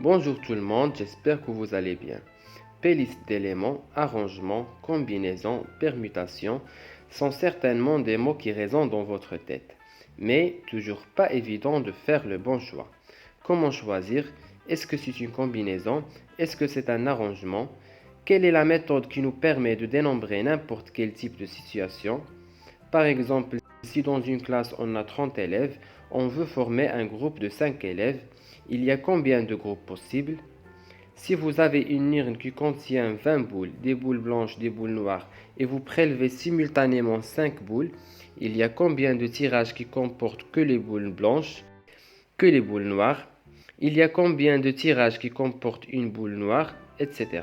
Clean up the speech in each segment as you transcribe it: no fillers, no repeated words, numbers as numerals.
Bonjour tout le monde, j'espère que vous allez bien. P-liste d'éléments, arrangement, combinaison, permutation sont certainement des mots qui résonnent dans votre tête, mais toujours pas évident de faire le bon choix. Comment choisir? Est-ce que c'est une combinaison? Est-ce que c'est un arrangement? Quelle est la méthode qui nous permet de dénombrer n'importe quel type de situation? Par exemple, si dans une classe on a 30 élèves, on veut former un groupe de 5 élèves, il y a combien de groupes possibles? Si vous avez une urne qui contient 20 boules, des boules blanches, des boules noires, et vous prélevez simultanément 5 boules, il y a combien de tirages qui comportent que les boules blanches, que les boules noires? Il y a combien de tirages qui comportent une boule noire, etc.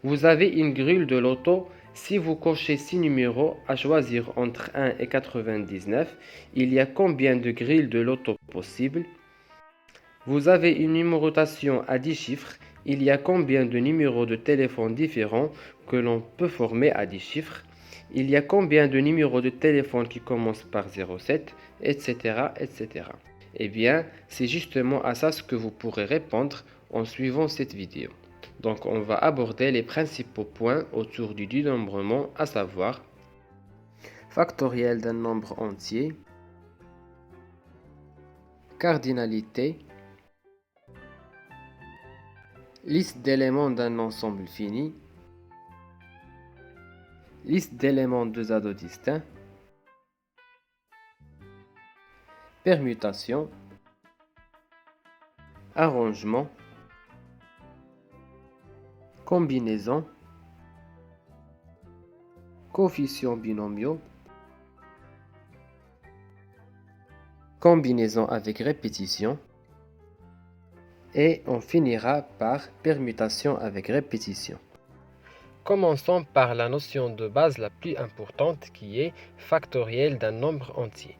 Vous avez une grille de loto. Si vous cochez 6 numéros à choisir entre 1 et 99, il y a combien de grilles de loto possibles? Vous avez une numérotation à 10 chiffres. Il y a combien de numéros de téléphone différents que l'on peut former à 10 chiffres? Il y a combien de numéros de téléphone qui commencent par 07, etc., etc. Eh bien, c'est justement à ça ce que vous pourrez répondre en suivant cette vidéo. Donc, on va aborder les principaux points autour du dénombrement, à savoir factoriel d'un nombre entier, cardinalité, liste d'éléments d'un ensemble fini, liste d'éléments de ados distincts, permutation, arrangement, combinaison, coefficients binomiaux, combinaison avec répétition, et on finira par permutation avec répétition. Commençons par la notion de base la plus importante qui est factoriel d'un nombre entier.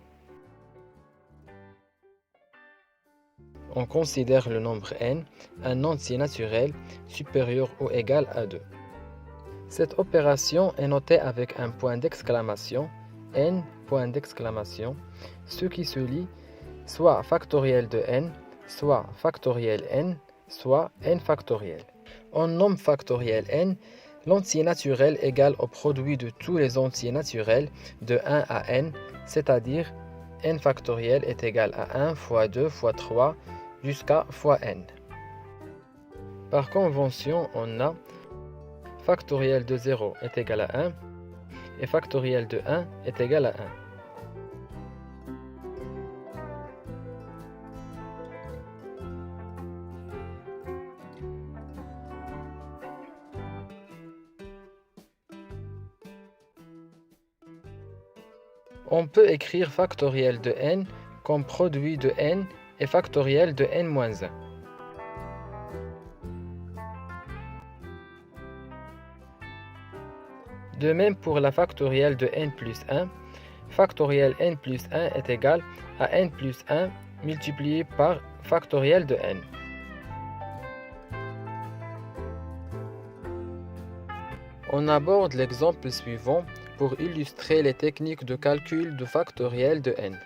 On considère le nombre n un entier naturel supérieur ou égal à 2. Cette opération est notée avec un point d'exclamation, n, point d'exclamation, ce qui se lit soit factoriel de n, soit factoriel n, soit n factoriel. On nomme factoriel n l'entier naturel égal au produit de tous les entiers naturels de 1 à n, c'est-à-dire n factoriel est égal à 1 fois 2 fois 3 jusqu'à fois n. Par convention, on a factoriel de 0 est égal à 1 et factoriel de 1 est égal à 1. On peut écrire factoriel de n comme produit de n et factoriel de n-1. De même pour la factorielle de n plus 1, factoriel n plus 1 est égal à n plus 1 multiplié par factoriel de n. On aborde l'exemple suivant pour illustrer les techniques de calcul de factoriel de n.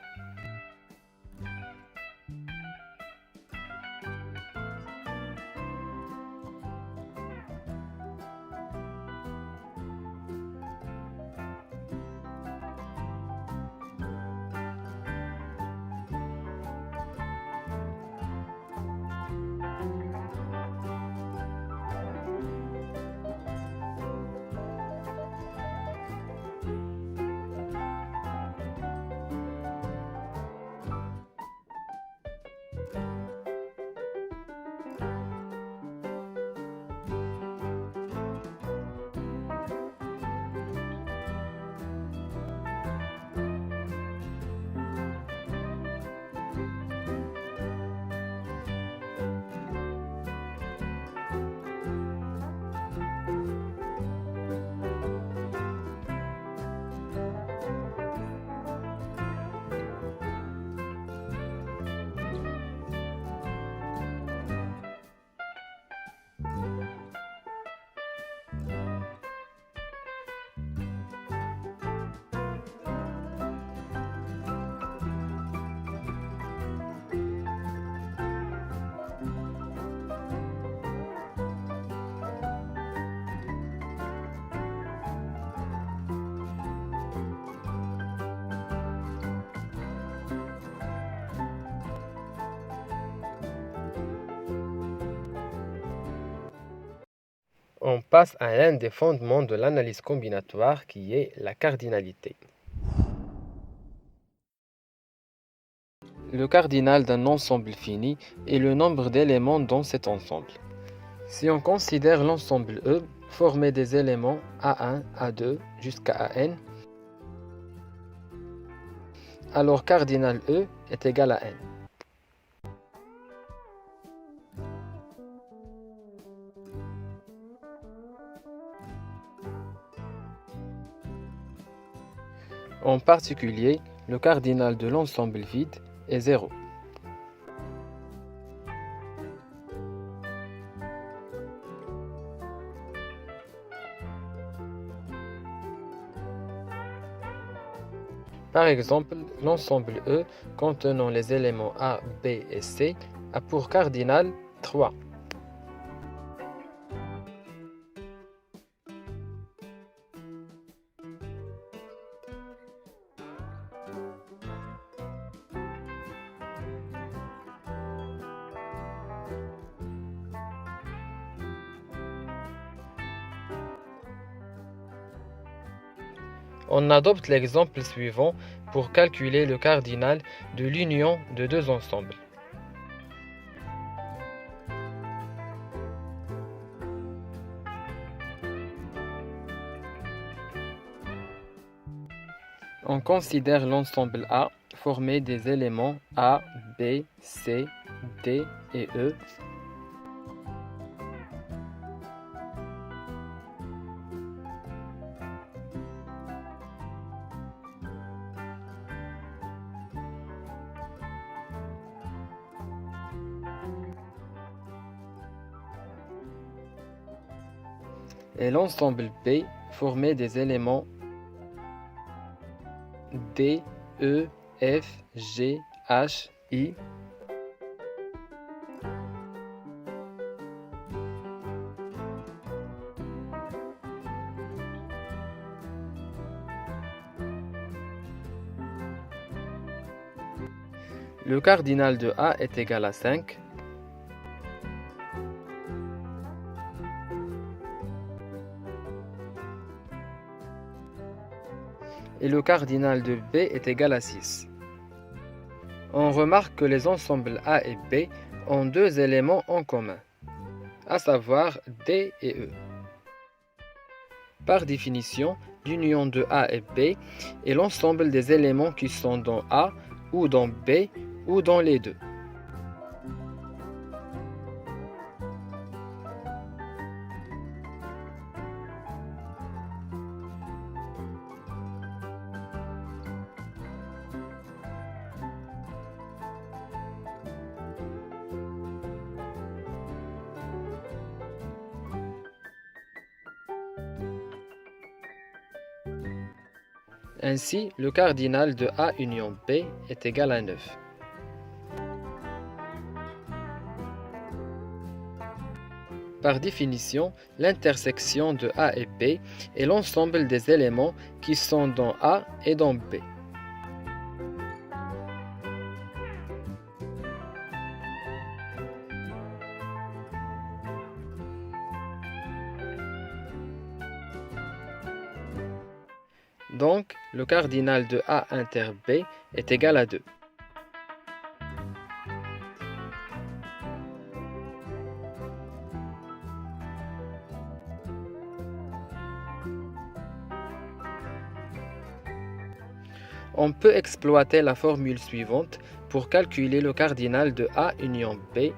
On passe à l'un des fondements de l'analyse combinatoire qui est la cardinalité. Le cardinal d'un ensemble fini est le nombre d'éléments dans cet ensemble. Si on considère l'ensemble E formé des éléments A1, A2 jusqu'à AN, alors cardinal E est égal à N. En particulier, le cardinal de l'ensemble vide est 0. Par exemple, l'ensemble E contenant les éléments A, B et C a pour cardinal 3. On adopte l'exemple suivant pour calculer le cardinal de l'union de deux ensembles. On considère l'ensemble A formé des éléments A, B, C, D et E. Et l'ensemble B formé des éléments D, E, F, G, H, I. Le cardinal de A est égal à 5. Et le cardinal de B est égal à 6. On remarque que les ensembles A et B ont deux éléments en commun, à savoir D et E. Par définition, l'union de A et B est l'ensemble des éléments qui sont dans A ou dans B ou dans les deux. Ainsi, le cardinal de A union B est égal à 9. Par définition, l'intersection de A et B est l'ensemble des éléments qui sont dans A et dans B. Donc, le cardinal de A inter B est égal à 2. On peut exploiter la formule suivante pour calculer le cardinal de A union B.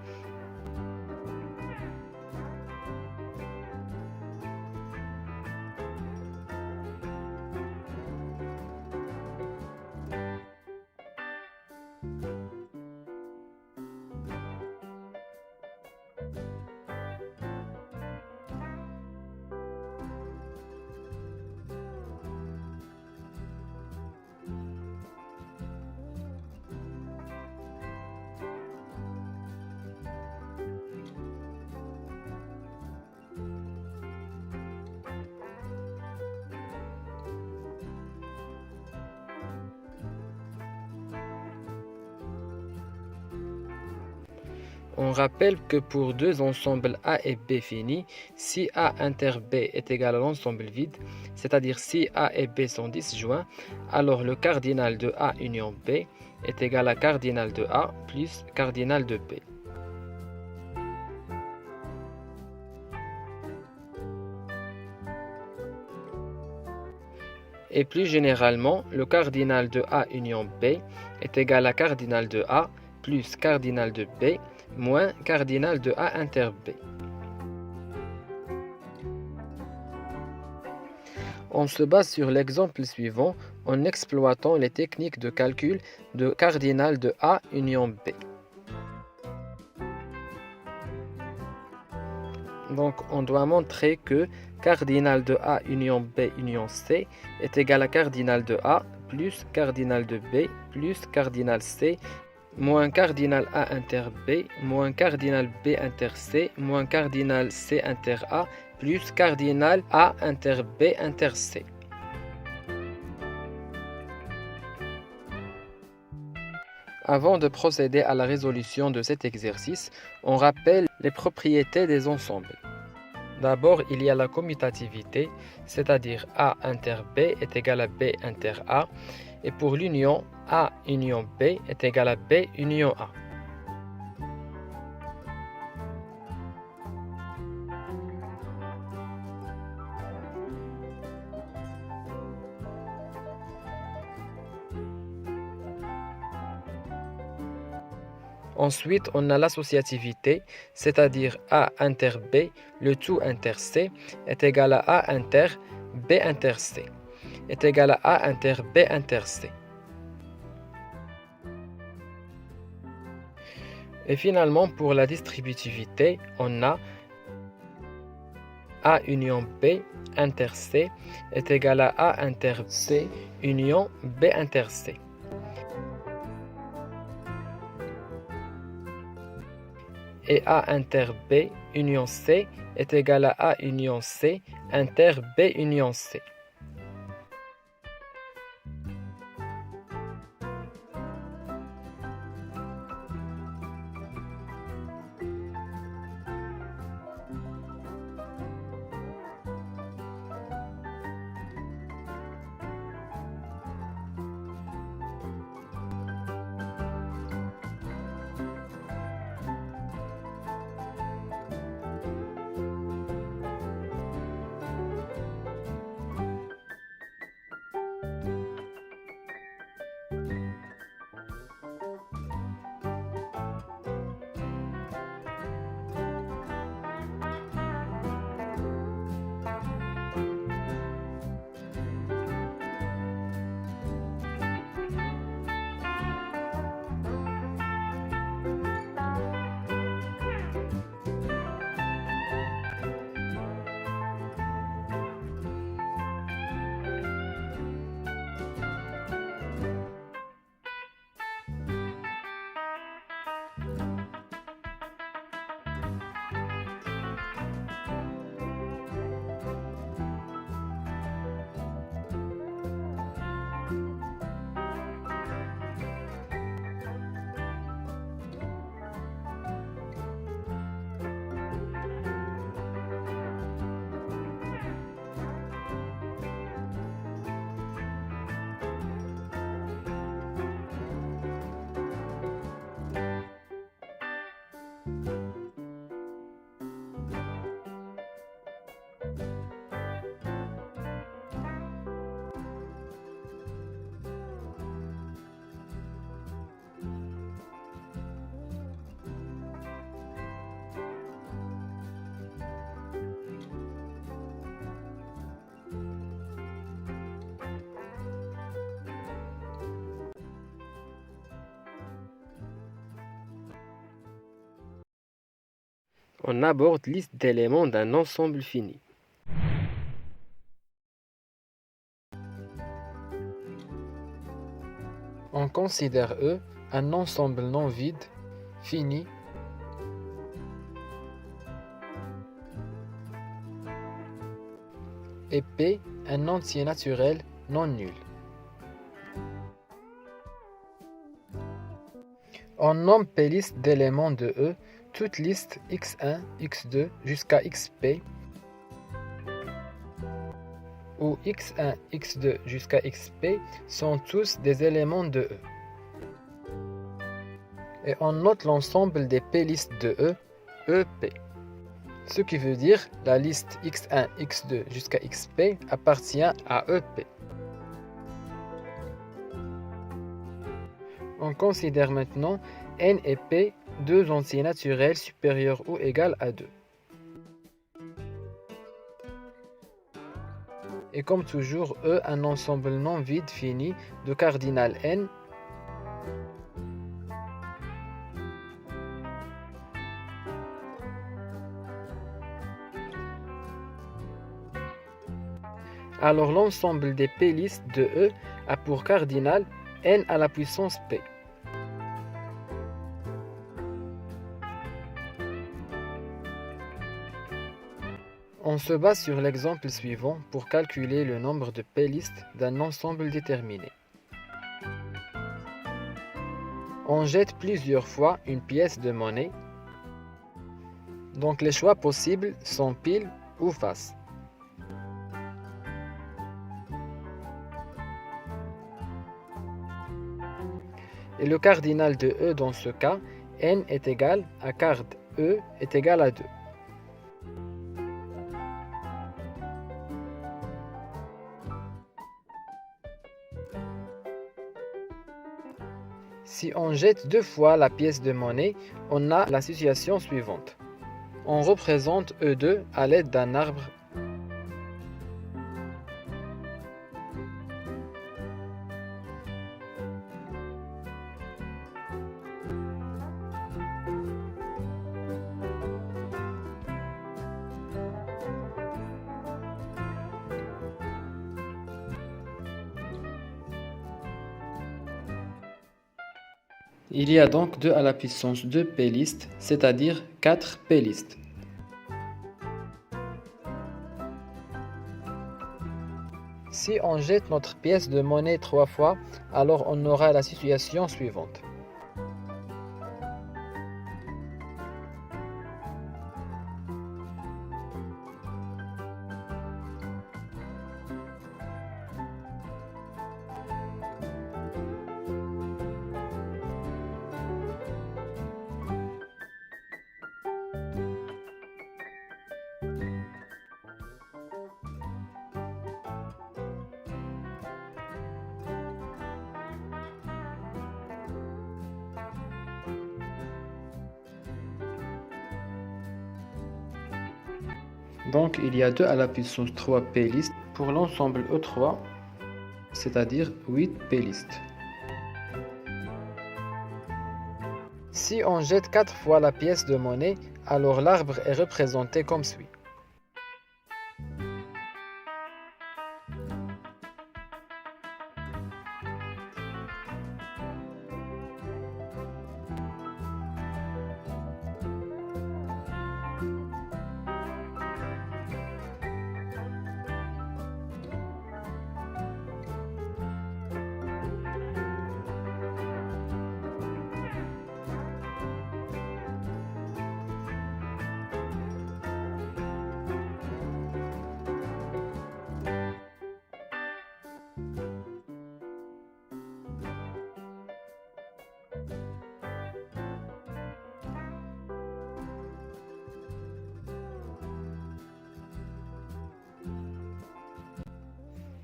on rappelle que pour deux ensembles A et B finis, si A inter B est égal à l'ensemble vide, c'est-à-dire si A et B sont disjoints, alors le cardinal de A union B est égal à cardinal de A plus cardinal de B. Et plus généralement, le cardinal de A union B est égal à cardinal de A plus cardinal de B moins cardinal de A inter B. On se base sur l'exemple suivant en exploitant les techniques de calcul de cardinal de A union B. Donc, on doit montrer que cardinal de A union B union C est égal à cardinal de A plus cardinal de B plus cardinal C moins cardinal A inter B moins cardinal B inter C moins cardinal C inter A plus cardinal A inter B inter C. Avant de procéder à la résolution de cet exercice, on rappelle les propriétés des ensembles. D'abord, il y a la commutativité, c'est-à-dire A inter B est égal à B inter A, et pour l'union, A union B est égal à B union A. Ensuite, on a l'associativité, c'est-à-dire A inter B, le tout inter C, est égal à A inter B inter C, est égal à A inter B inter C. Et finalement, pour la distributivité, on a A union B inter C est égal à A inter C union B inter C. Et A inter B union C est égal à A union C inter B union C. On aborde liste d'éléments d'un ensemble fini. On considère E un ensemble non vide, fini, et P un entier naturel non nul. On nomme P liste d'éléments de E toute liste x1, x2 jusqu'à xp où x1, x2 jusqu'à xp sont tous des éléments de E. Et on note l'ensemble des p-listes de E, EP. Ce qui veut dire la liste x1, x2 jusqu'à xp appartient à EP. On considère maintenant n et p deux entiers naturels supérieurs ou égaux à 2. Et comme toujours, E un ensemble non vide fini de cardinal n alors l'ensemble des p-listes de E a pour cardinal n à la puissance p. On se base sur l'exemple suivant pour calculer le nombre de p-listes d'un ensemble déterminé. On jette plusieurs fois une pièce de monnaie, donc les choix possibles sont pile ou face. Et le cardinal de E dans ce cas, n est égal à card E est égal à 2. Si on jette deux fois la pièce de monnaie, on a la situation suivante. On représente E2 à l'aide d'un arbre. Il y a donc 2 à la puissance 2 p-listes, c'est-à-dire 4 p-listes. Si on jette notre pièce de monnaie 3 fois, alors on aura la situation suivante. Donc il y a 2 à la puissance 3 p-listes pour l'ensemble E3, c'est-à-dire 8 p-listes. Si on jette 4 fois la pièce de monnaie, alors l'arbre est représenté comme suit.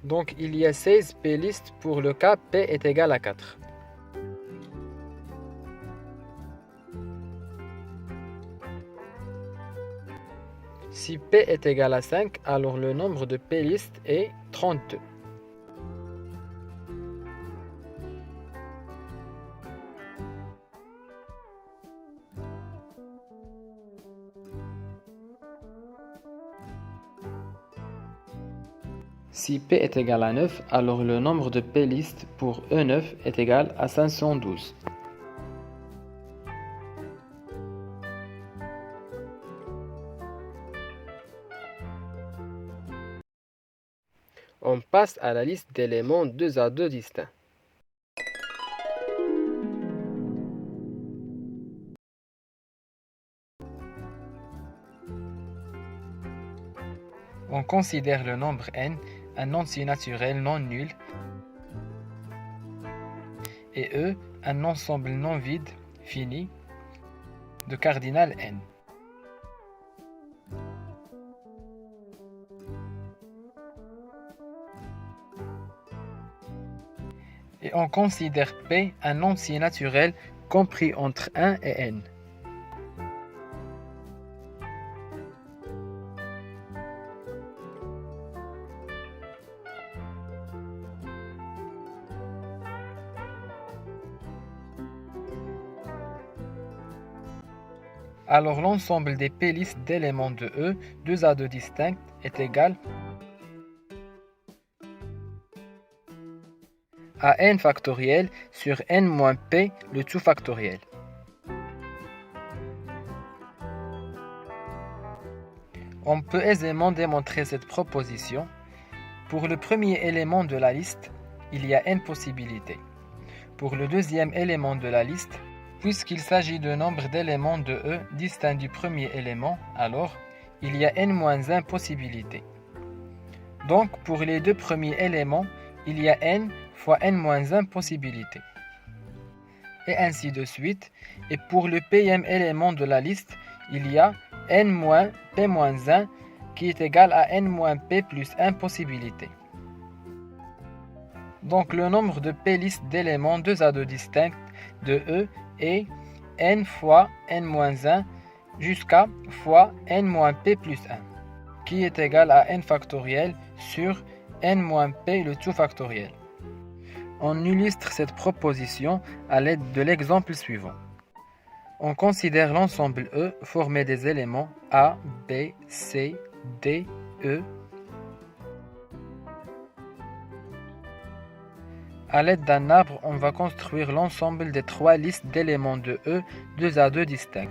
Donc il y a 16 p-listes pour le cas p est égal à 4. Si p est égal à 5, alors le nombre de p-listes est 32. Si p est égal à 9, alors le nombre de p-listes pour E9 est égal à 512. On passe à la liste d'éléments 2 à 2 distincts. On considère le nombre n un entier naturel non nul et E un ensemble non vide fini de cardinal n. Et on considère P un entier naturel compris entre 1 et n. Alors l'ensemble des P-listes d'éléments de E, 2 à 2 distincts, est égal à n factoriel sur n moins p, le tout factoriel. On peut aisément démontrer cette proposition. Pour le premier élément de la liste, il y a n possibilités. Pour le deuxième élément de la liste, puisqu'il s'agit de nombre d'éléments de E distincts du premier élément, alors il y a n-1 possibilités. Donc pour les deux premiers éléments, il y a n fois n-1 possibilités. Et ainsi de suite. Et pour le pème élément de la liste, il y a n-p-1 qui est égal à n-p plus 1 possibilités. Donc le nombre de p-listes d'éléments 2 à 2 distincts de E est n fois n-1 jusqu'à fois n-p plus 1, qui est égal à n factoriel sur n-p le tout factoriel. On illustre cette proposition à l'aide de l'exemple suivant. On considère l'ensemble E formé des éléments A, B, C, D, E. À l'aide d'un arbre, on va construire l'ensemble des 3 listes d'éléments de E 2 à 2 distincts.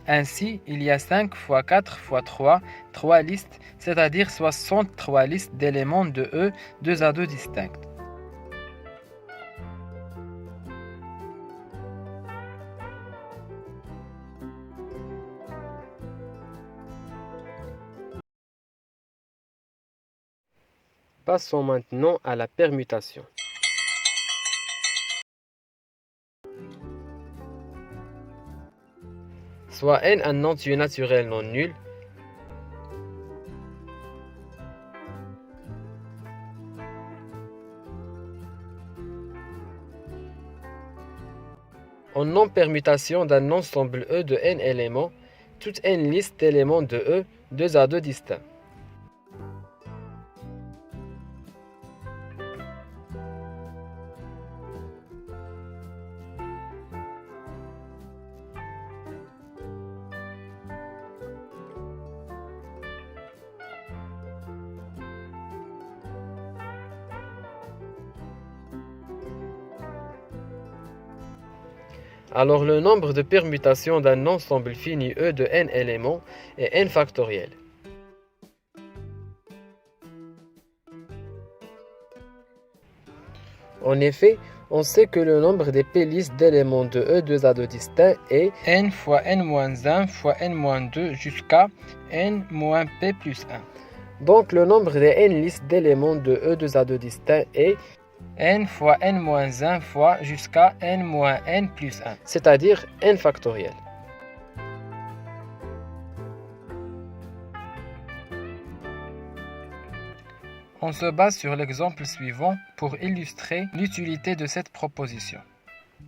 Ainsi, il y a 5 fois 4 fois 3, 3 listes, c'est-à-dire 63 listes d'éléments de E 2 à 2 distincts. Passons maintenant à la permutation. Soit n un entier naturel non nul, en non-permutation d'un ensemble E de n éléments, toute n liste d'éléments de E 2 à 2 distincts. Alors le nombre de permutations d'un ensemble fini E de n éléments est n factoriel. En effet, on sait que le nombre des p-listes d'éléments de E 2 à 2 distincts est n fois n-1 fois n-2 jusqu'à n-p plus 1. Donc le nombre des n listes d'éléments de E 2 à 2 distincts est n fois n-1 fois jusqu'à n-n plus 1. c'est-à-dire n factoriel. On se base sur l'exemple suivant pour illustrer l'utilité de cette proposition.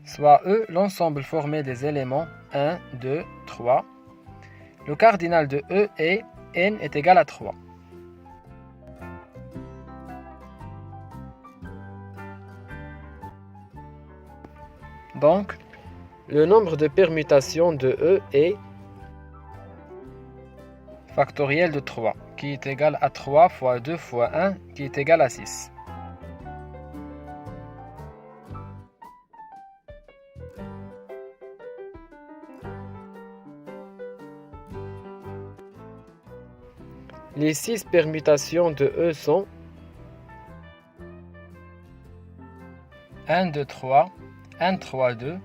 Soit E, l'ensemble formé des éléments 1, 2, 3. Le cardinal de E est n est égal à 3. Donc, le nombre de permutations de E est factoriel de 3, qui est égal à 3 fois 2 fois 1, qui est égal à 6. les 6 permutations de E sont 1, 2, 3, 1, 3, 2,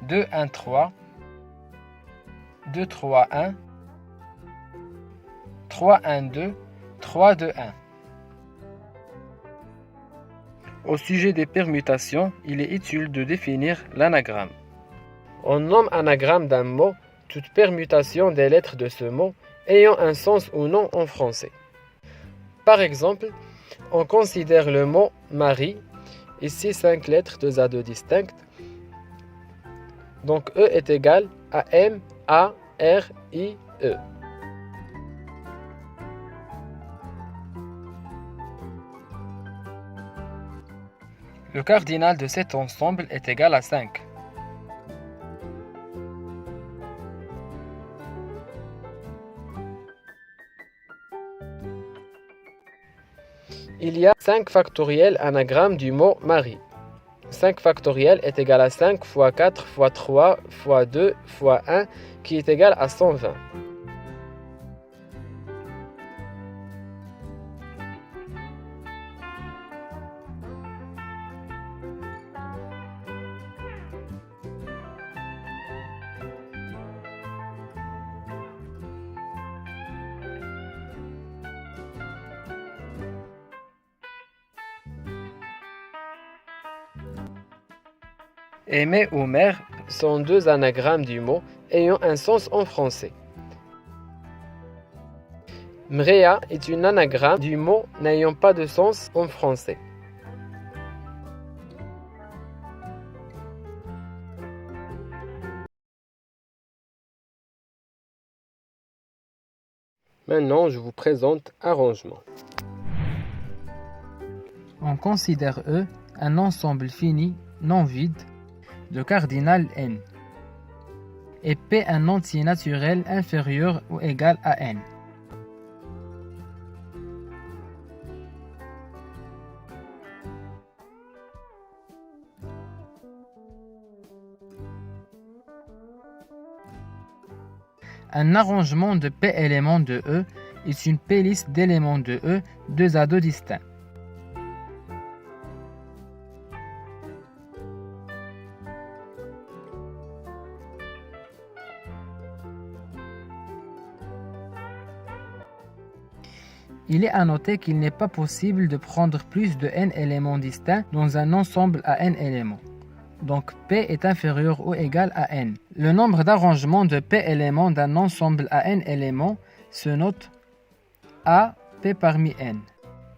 2, 1, 3, 2, 3, 1, 3, 1, 2, 3, 2, 1. Au sujet des permutations, il est utile de définir l'anagramme. On nomme anagramme d'un mot toute permutation des lettres de ce mot ayant un sens ou non en français. Par exemple, on considère le mot Marie, ici 5 lettres 2 à 2 distinctes. Donc E est égal à M, A, R, I, E. Le cardinal de cet ensemble est égal à 5. Il y a 5 factoriels anagrammes du mot Marie. 5 factoriel est égal à 5 fois 4 fois 3 fois 2 fois 1 qui est égal à 120. Aimer ou mère sont 2 anagrammes du mot ayant un sens en français. Mrea est une anagramme du mot n'ayant pas de sens en français. Maintenant, je vous présente arrangement. On considère E un ensemble fini, non vide, de cardinal n, et P un entier naturel inférieur ou égal à n. Un arrangement de P éléments de E est une P-liste d'éléments de E, deux à deux distincts. Il est à noter qu'il n'est pas possible de prendre plus de n éléments distincts dans un ensemble à n éléments. Donc P est inférieur ou égal à n. Le nombre d'arrangements de P éléments d'un ensemble à n éléments se note A P parmi n.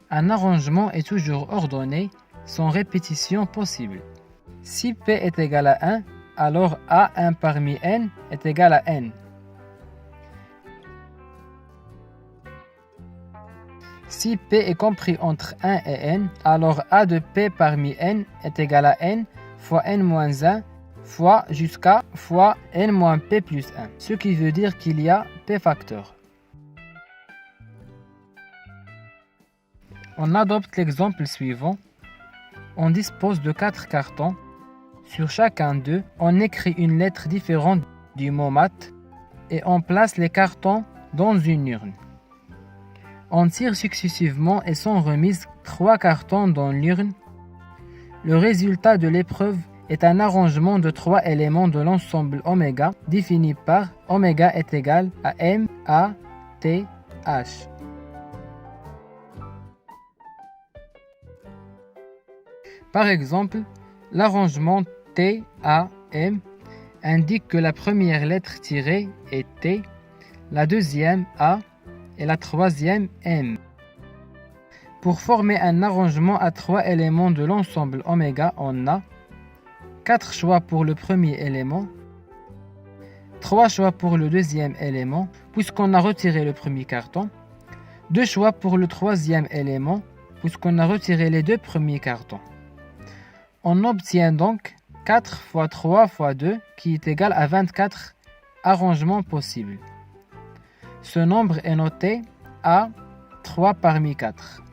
Un arrangement est toujours ordonné sans répétition possible. Si P est égal à 1, alors A1 parmi n est égal à n. Si P est compris entre 1 et n, alors A de P parmi n est égal à n fois n-1 fois jusqu'à fois n-p plus 1, ce qui veut dire qu'il y a P facteurs. On adopte l'exemple suivant. On dispose de 4 cartons. Sur chacun d'eux, on écrit une lettre différente du mot maths et on place les cartons dans une urne. On tire successivement et sont remises 3 cartons dans l'urne. Le résultat de l'épreuve est un arrangement de 3 éléments de l'ensemble oméga défini par oméga est égal à m, a, t, h. Par exemple, l'arrangement T, A, M indique que la première lettre tirée est T, la deuxième A et la troisième M. Pour former un arrangement à 3 éléments de l'ensemble oméga, on a 4 choix pour le premier élément, 3 choix pour le deuxième élément, puisqu'on a retiré le premier carton, 2 choix pour le troisième élément, puisqu'on a retiré les 2 premiers cartons. On obtient donc 4 fois 3 fois 2 qui est égal à 24 arrangements possibles. Ce nombre est noté à 3 parmi 4.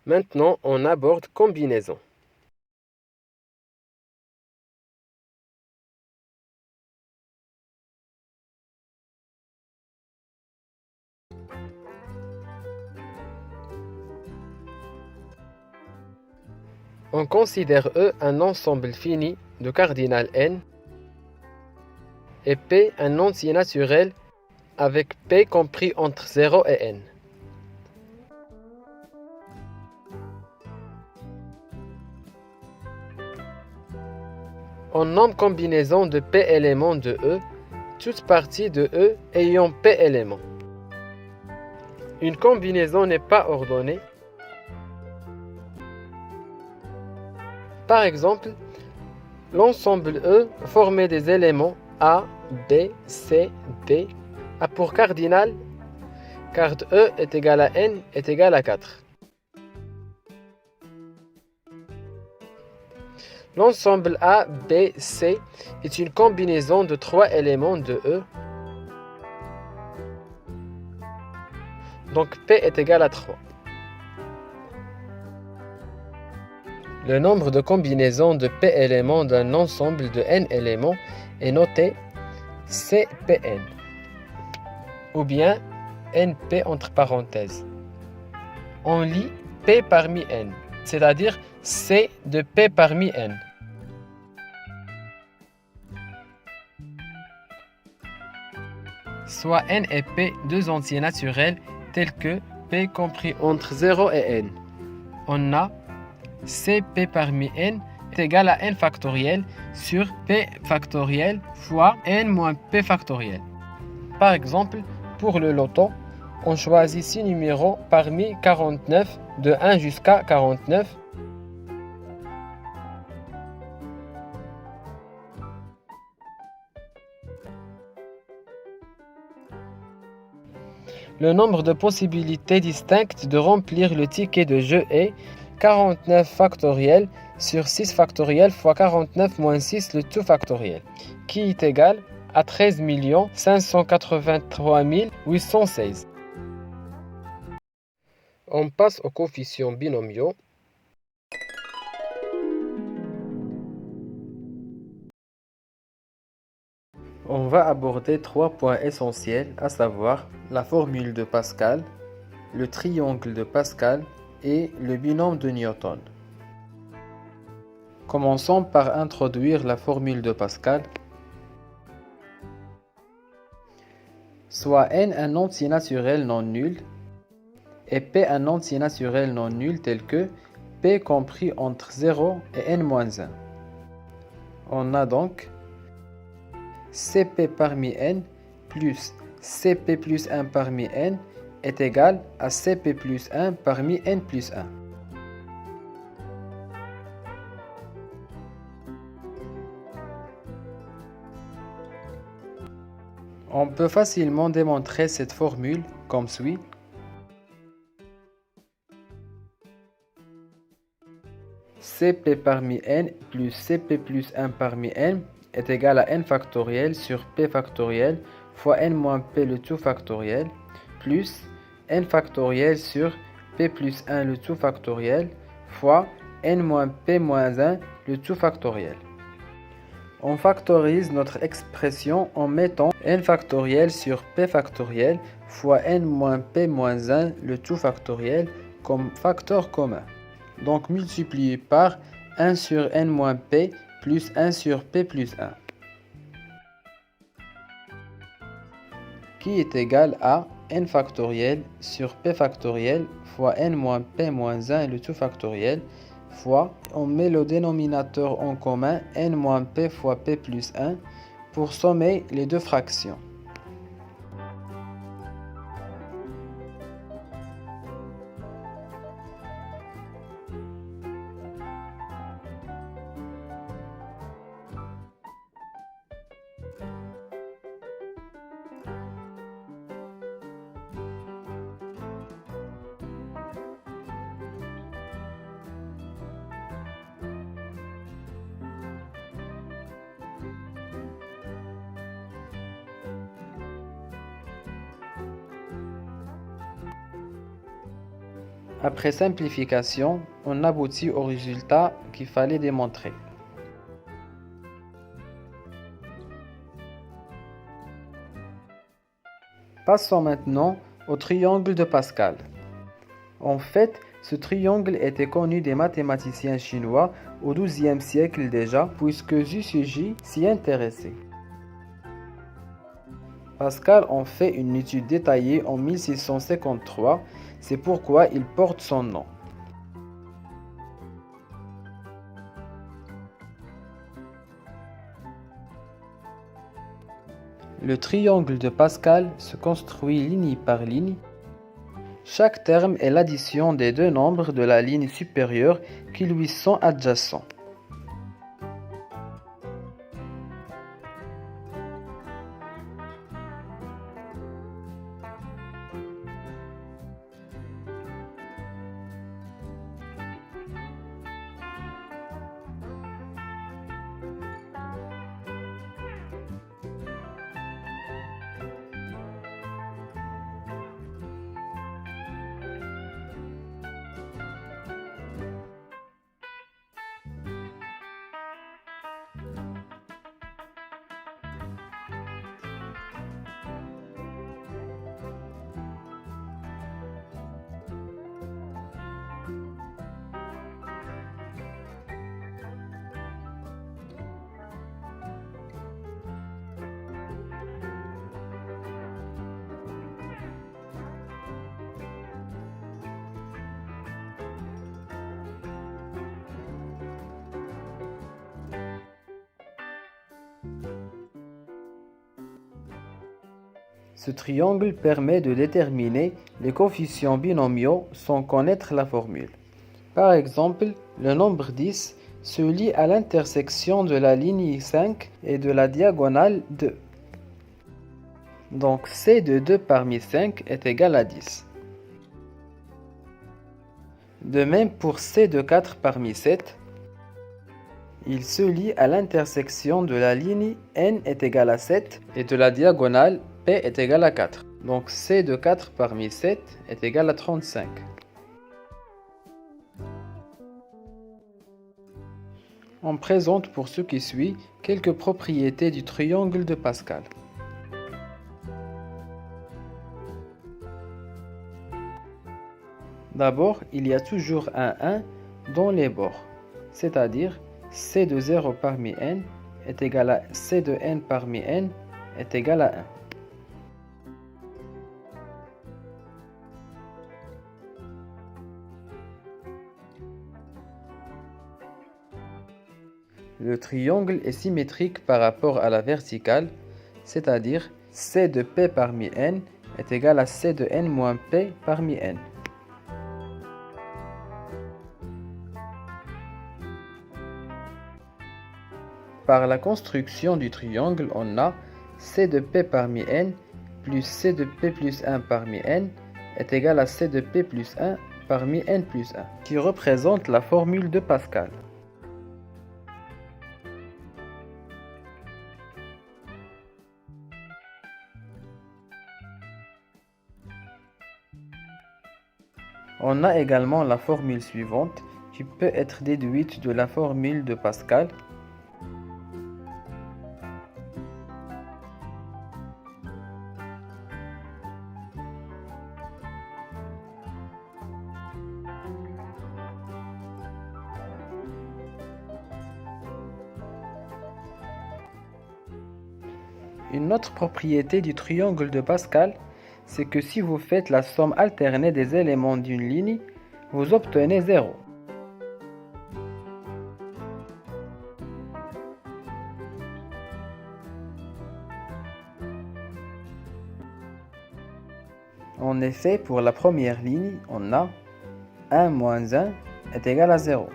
Maintenant, on aborde combinaison. On considère E un ensemble fini de cardinal n et P un entier naturel avec P compris entre 0 et n. On nomme combinaison de P éléments de E toute partie de E ayant P éléments. Une combinaison n'est pas ordonnée. Par exemple, l'ensemble E formé des éléments A, B, C, D a pour cardinal card E est égal à N est égal à 4. L'ensemble A, B, C est une combinaison de 3 éléments de E. Donc P est égal à 3. Le nombre de combinaisons de P éléments d'un ensemble de N éléments est noté CPN ou bien NP entre parenthèses. On lit P parmi N, c'est-à-dire C de P parmi N. Soit N et P deux entiers naturels tels que P compris entre 0 et N. On a Cp parmi n est égal à n factoriel sur p factoriel fois n moins p factoriel. Par exemple, pour le loto, on choisit 6 numéros parmi 49 de 1 jusqu'à 49. Le nombre de possibilités distinctes de remplir le ticket de jeu est 49 factoriel sur 6 factoriel fois 49 moins 6 le tout factoriel, qui est égal à 13 583 816. On passe aux coefficients binomiaux. On va aborder 3 points essentiels, à savoir la formule de Pascal, le triangle de Pascal et le binôme de Newton. Commençons par introduire la formule de Pascal. Soit n un entier naturel non nul et p un entier naturel non nul tel que p compris entre 0 et n-1. On a donc Cp parmi n plus Cp plus 1 parmi n est égal à Cp plus 1 parmi n plus 1. On peut facilement démontrer cette formule comme suit. Cp parmi n plus Cp plus 1 parmi n est égal à n factoriel sur p factoriel fois n moins p le tout factoriel plus n factoriel sur p plus 1 le tout factoriel fois n moins p moins 1 le tout factoriel. On factorise notre expression en mettant n factoriel sur p factoriel fois n moins p moins 1 le tout factoriel comme facteur commun. Donc multiplié par 1 sur n moins p plus 1 sur p plus 1, qui est égal à n factoriel sur p factoriel fois n moins p moins 1 le tout factoriel fois, on met le dénominateur en commun n moins p fois p plus 1 pour sommer les deux fractions. Après simplification, on aboutit au résultat qu'il fallait démontrer. Passons maintenant au triangle de Pascal. En fait, ce triangle était connu des mathématiciens chinois au XIIe siècle déjà, puisque Zhu Shiji s'y intéressait. Pascal en fait une étude détaillée en 1653, c'est pourquoi il porte son nom. Le triangle de Pascal se construit ligne par ligne. Chaque terme est l'addition des deux nombres de la ligne supérieure qui lui sont adjacents. Ce triangle permet de déterminer les coefficients binomiaux sans connaître la formule. Par exemple, le nombre 10 se lie à l'intersection de la ligne 5 et de la diagonale 2. Donc C de 2 parmi 5 est égal à 10. De même pour C de 4 parmi 7. Il se lie à l'intersection de la ligne n est égal à 7 et de la diagonale p est égal à 4. Donc c de 4 parmi 7 est égal à 35. On présente pour ce qui suit quelques propriétés du triangle de Pascal. D'abord, il y a toujours un 1 dans les bords, c'est-à-dire c de 0 parmi n est égal à c de n parmi n est égal à 1. Le triangle est symétrique par rapport à la verticale, c'est-à-dire c de p parmi n est égal à c de n moins p parmi n. Par la construction du triangle, on a c de p parmi n plus c de p plus 1 parmi n est égal à c de p plus 1 parmi n plus 1, qui représente la formule de Pascal. On a également la formule suivante qui peut être déduite de la formule de Pascal. Une autre propriété du triangle de Pascal, c'est que si vous faites la somme alternée des éléments d'une ligne, vous obtenez 0. En effet, pour la première ligne, on a 1 moins 1 est égal à 0.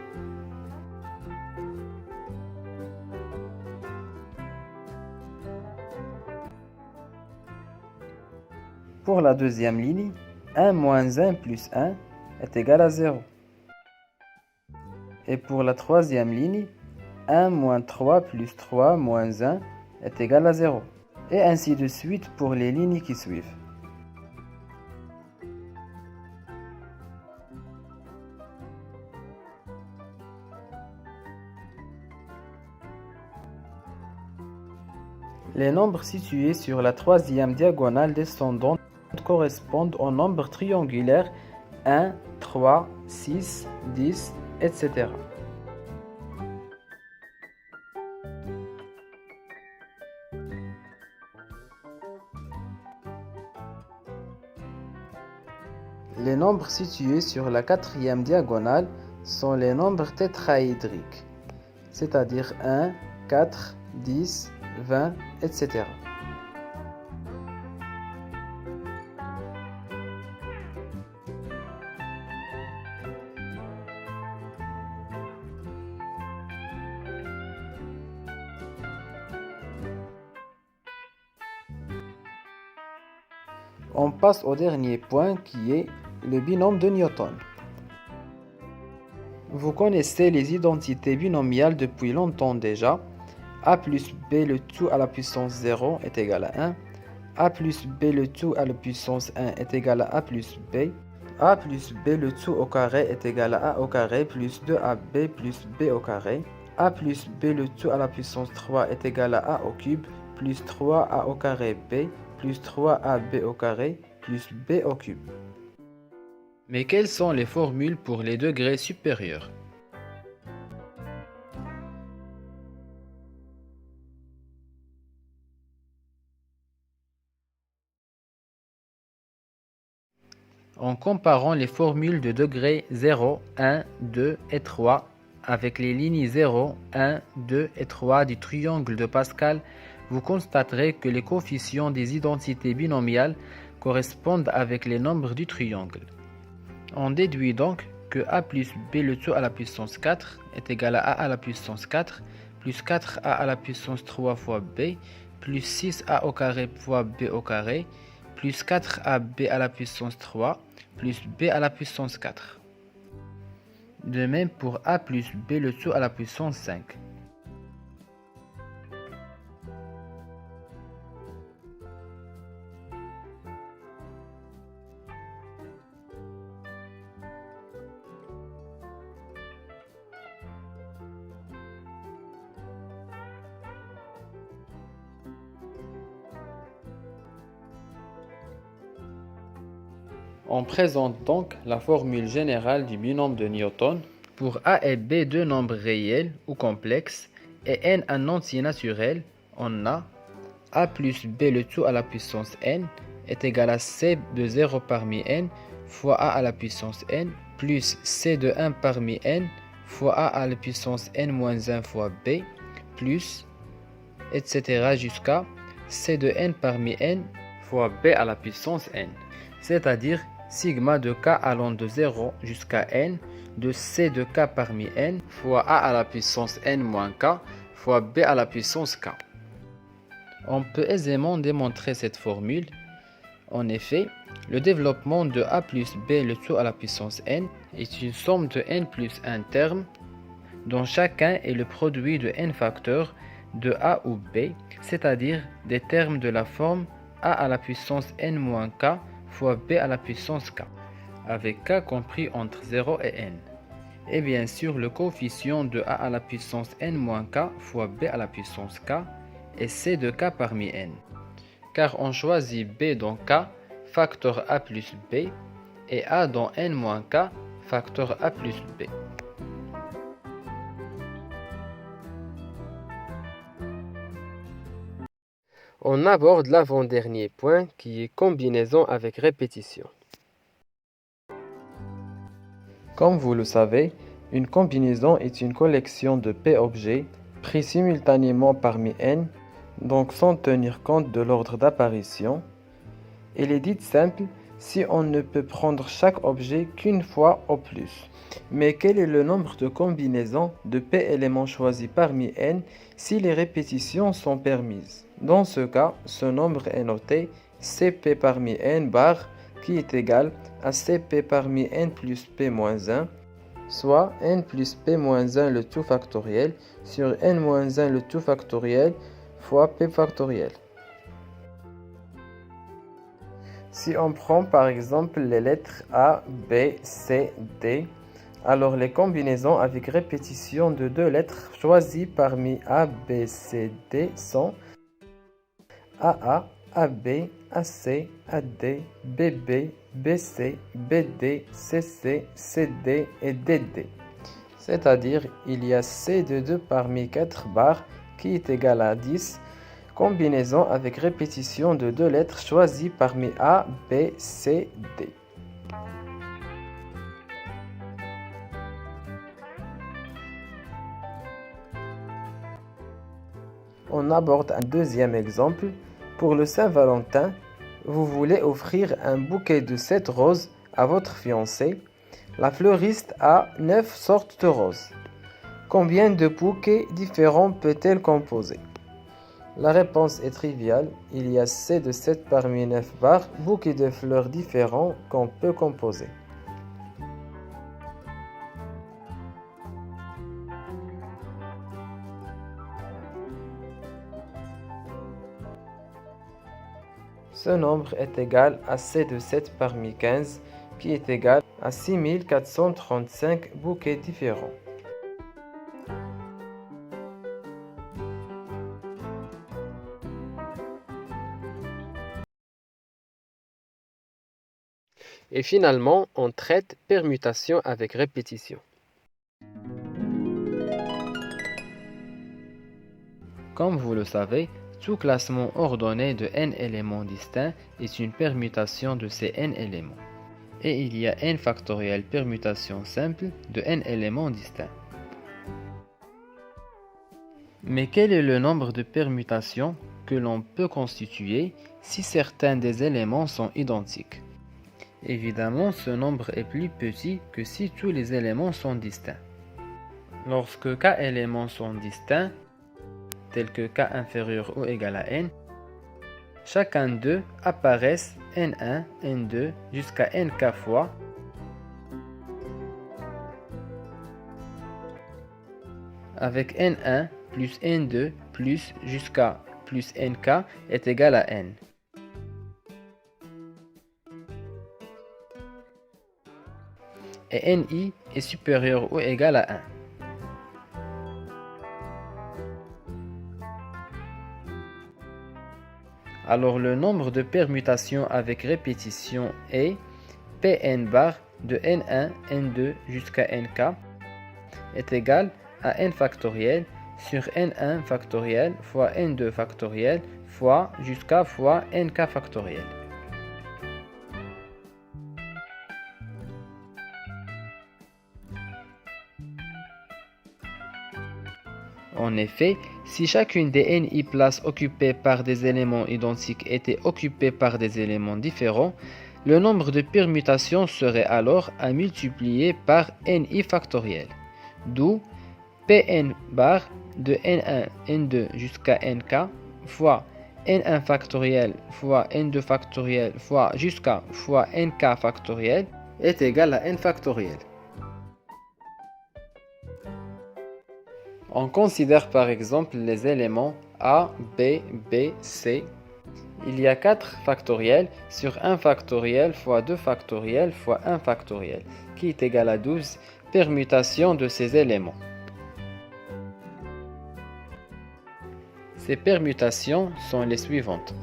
Pour la deuxième ligne, 1 moins 1 plus 1 est égal à 0. Et pour la troisième ligne, 1 moins 3 plus 3 moins 1 est égal à 0. Et ainsi de suite pour les lignes qui suivent. Les nombres situés sur la troisième diagonale descendante correspondent aux nombres triangulaires 1, 3, 6, 10, etc. Les nombres situés sur la quatrième diagonale sont les nombres tétraédriques, c'est-à-dire 1, 4, 10, 20, etc. On passe au dernier point qui est le binôme de Newton. Vous connaissez les identités binomiales depuis longtemps déjà. A plus B le tout à la puissance 0 est égal à 1. A plus B le tout à la puissance 1 est égal à A plus B. A plus B le tout au carré est égal à A au carré plus 2AB plus B au carré. A plus B le tout à la puissance 3 est égal à A au cube plus 3A au carré B plus 3AB au carré plus B au cube. Mais quelles sont les formules pour les degrés supérieurs? En comparant les formules de degrés 0, 1, 2 et 3 avec les lignes 0, 1, 2 et 3 du triangle de Pascal, vous constaterez que les coefficients des identités binomiales correspondent avec les nombres du triangle. On déduit donc que a plus b le tout à la puissance 4 est égal à a à la puissance 4 plus 4a à la puissance 3 fois b plus 6a au carré fois b au carré plus 4ab à la puissance 3 plus b à la puissance 4. De même pour a plus b le tout à la puissance 5. On présente donc la formule générale du binôme de Newton. Pour A et B deux nombres réels ou complexes et n un entier naturel, on a A plus B le tout à la puissance n est égal à C de 0 parmi n fois A à la puissance n plus C de 1 parmi n fois A à la puissance n moins 1 fois B plus etc. jusqu'à C de n parmi n fois B à la puissance n, c'est-à-dire sigma de k allant de 0 jusqu'à n de C de k parmi n fois A à la puissance n moins k fois B à la puissance k. On peut aisément démontrer cette formule. En effet, le développement de A plus B le tout à la puissance n est une somme de n plus un terme dont chacun est le produit de n facteurs de A ou B, c'est-à-dire des termes de la forme A à la puissance n moins k fois B à la puissance k, avec k compris entre 0 et n. Et bien sûr, le coefficient de A à la puissance n moins k fois B à la puissance k est C de k parmi n, car on choisit B dans k, facteur A plus B, et A dans n moins k, facteur A plus B. On aborde l'avant-dernier point qui est combinaison avec répétition. Comme vous le savez, une combinaison est une collection de P objets pris simultanément parmi n, donc sans tenir compte de l'ordre d'apparition. Elle est dite simple si on ne peut prendre chaque objet qu'une fois au plus. Mais quel est le nombre de combinaisons de P éléments choisis parmi n si les répétitions sont permises? Dans ce cas, ce nombre est noté Cp parmi n bar qui est égal à Cp parmi n plus P moins 1, soit n plus P moins 1 le tout factoriel sur n moins 1 le tout factoriel fois P factoriel. Si on prend par exemple les lettres A, B, C, D, alors les combinaisons avec répétition de deux lettres choisies parmi A, B, C, D sont AA, AB, AC, AD, BB, BC, BD, CC, CD et DD. C'est-à-dire il y a C de 2 parmi 4 barres qui est égal à 10, combinaison avec répétition de deux lettres choisies parmi A, B, C, D. On aborde un deuxième exemple. Pour le Saint-Valentin, vous voulez offrir un bouquet de 7 roses à votre fiancé. La fleuriste a 9 sortes de roses. Combien de bouquets différents peut-elle composer? La réponse est triviale. Il y a C de 7 parmi 9 barres, bouquets de fleurs différents qu'on peut composer. Ce nombre est égal à C de 7 parmi 15, qui est égal à 6435 bouquets différents. Et finalement, on traite permutation avec répétition. Comme vous le savez, tout classement ordonné de n éléments distincts est une permutation de ces n éléments. Et il y a n factoriel permutation simple de n éléments distincts. Mais quel est le nombre de permutations que l'on peut constituer si certains des éléments sont identiques? Évidemment, ce nombre est plus petit que si tous les éléments sont distincts. Lorsque k éléments sont distincts, tels que k inférieur ou égal à n, chacun d'eux apparaissent n1, n2 jusqu'à nk fois avec n1 plus n2 plus jusqu'à plus nk est égal à n. Et ni est supérieur ou égal à 1. Alors le nombre de permutations avec répétition est Pn bar de n1, n2 jusqu'à nk est égal à n factoriel sur n1 factoriel fois n2 factoriel fois jusqu'à fois nk factoriel. En effet, si chacune des ni places occupées par des éléments identiques était occupée par des éléments différents, le nombre de permutations serait alors à multiplier par ni factoriel. D'où Pn bar de n1, n2 jusqu'à nk fois n1 factoriel fois n2 factoriel fois jusqu'à fois nk factoriel est égal à n factoriel. On considère par exemple les éléments A, B, B, C. Il y a 4 factoriels sur 1 factoriel fois 2 factoriel fois 1 factoriel qui est égal à 12 permutations de ces éléments. Ces permutations sont les suivantes.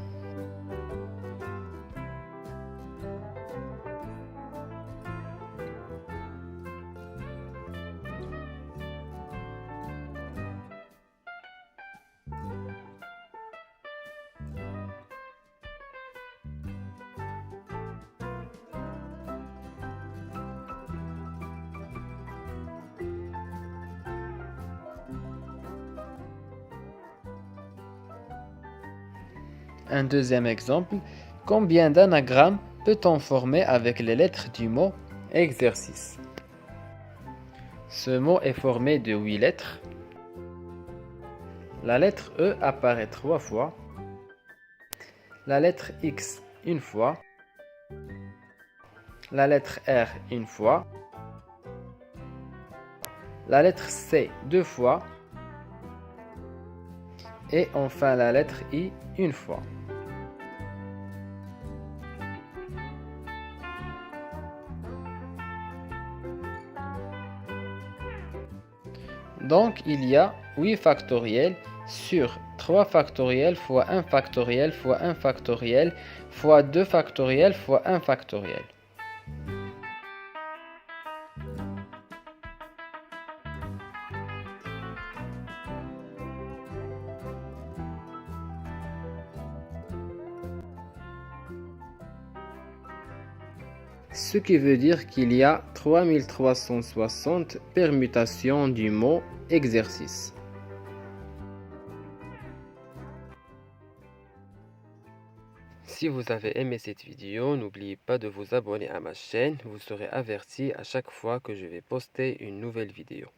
Un deuxième exemple, combien d'anagrammes peut-on former avec les lettres du mot exercice? Ce mot est formé de 8 lettres. La lettre E apparaît 3 fois, la lettre X une fois, la lettre R une fois, la lettre C 2 fois et enfin la lettre I une fois. Donc, il y a 8 factoriels sur 3 factoriels fois 1 factoriel fois 1 factoriel fois 2 factoriels fois 1 factoriel. Ce qui veut dire qu'il y a 3360 permutations du mot exercice. Si vous avez aimé cette vidéo, n'oubliez pas de vous abonner à ma chaîne, vous serez averti à chaque fois que je vais poster une nouvelle vidéo.